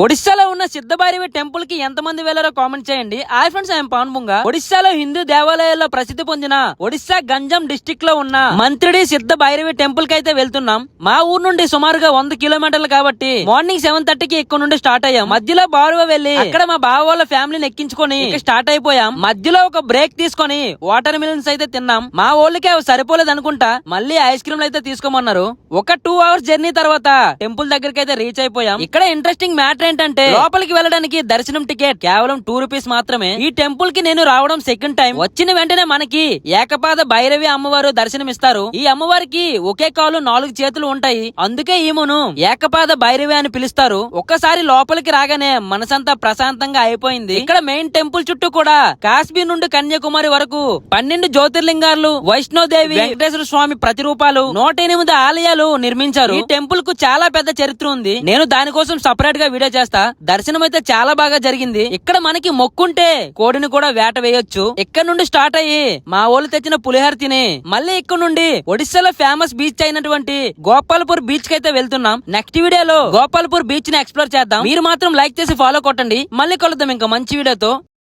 ఒడిశాలో ఉన్న సిద్ధభైరవి టెంపుల్ కి ఎంత మంది వెళ్లారో కామెంట్ చేయండి. Hi friends, I'm Pavan Bunga. ఒడిశాలో హిందూ దేవాలయాల్లో ప్రసిద్ధి పొందిన ఒడిశా గంజం డిస్ట్రిక్ట్ లో ఉన్న మంత్రిడి సిద్ధ భైరవి టెంపుల్ కి అయితే వెళ్తున్నాం. మా ఊరు నుండి సుమారుగా 100 కిలోమీటర్లు కాబట్టి మార్నింగ్ 7:30కి ఇక్కడ నుండి స్టార్ట్ అయ్యాం. మధ్యలో బారువ వెళ్లి అక్కడ మా బావ వాళ్ళ ఫ్యామిలీని ఎక్కించుకొని స్టార్ట్ అయిపోయాం. మధ్యలో ఒక బ్రేక్ తీసుకొని వాటర్ మిలన్స్ అయితే తిన్నాం. మా ఊళ్ళకి అవి సరిపోలేదు అనుకుంటా, మళ్ళీ ఐస్ క్రీమ్లు అయితే తీసుకోమన్నారు. ఒక 2 అవర్స్ జర్నీ తర్వాత టెంపుల్ దగ్గరికి అయితే రీచ్ అయిపోయాం. ఇక్కడ ఇంట్రెస్టింగ్ మ్యాటర్ ఏంటంటే లోపలికి వెళ్ళడానికి దర్శనం టికెట్ కేవలం 2 రూపీస్ మాత్రమే. ఈ టెంపుల్ కి నేను రావడం సెకండ్ టైం. వచ్చిన వెంటనే మనకి ఏకపాద భైరవి అమ్మవారు దర్శనం ఇస్తారు. ఈ అమ్మవారికి ఒకే కాలు 4 చేతులు ఉంటాయి, అందుకే ఈమెను ఏకపాద భైరవి అని పిలుస్తారు. ఒక్కసారి లోపలికి రాగానే మనసంతా ప్రశాంతంగా అయిపోయింది. ఇక్కడ మెయిన్ టెంపుల్ చుట్టూ కూడా కాశ్మీర్ నుండి కన్యాకుమారి వరకు 12 జ్యోతిర్లింగాలు, వైష్ణోదేవి, వెంకటేశ్వర స్వామి ప్రతిరూపాలు, 108 ఆలయాలు నిర్మించారు. ఈ టెంపుల్ కు చాలా పెద్ద చరిత్ర ఉంది. నేను దానికోసం సపరేట్ గా వీడియో చేస్తా. దర్శనం అయితే చాలా బాగా జరిగింది. ఇక్కడ మనకి మొక్కుంటే కోడిని కూడా వేట వేయొచ్చు. ఇక్కడ నుండి స్టార్ట్ అయ్యి మా వాళ్ళు తెచ్చిన పులిహోర తిని మళ్ళీ ఇక్కడ నుండి ఒడిశాలో ఫేమస్ బీచ్ అయినటువంటి గోపాల్పూర్ బీచ్ కి అయితే వెళ్తున్నాం. నెక్స్ట్ వీడియోలో గోపాల్పూర్ బీచ్ ని ఎక్స్ప్లోర్ చేద్దాం. మీరు మాత్రం లైక్ చేసి ఫాలో కొట్టండి. మళ్ళీ కలుద్దాం ఇంకా మంచి వీడియోతో.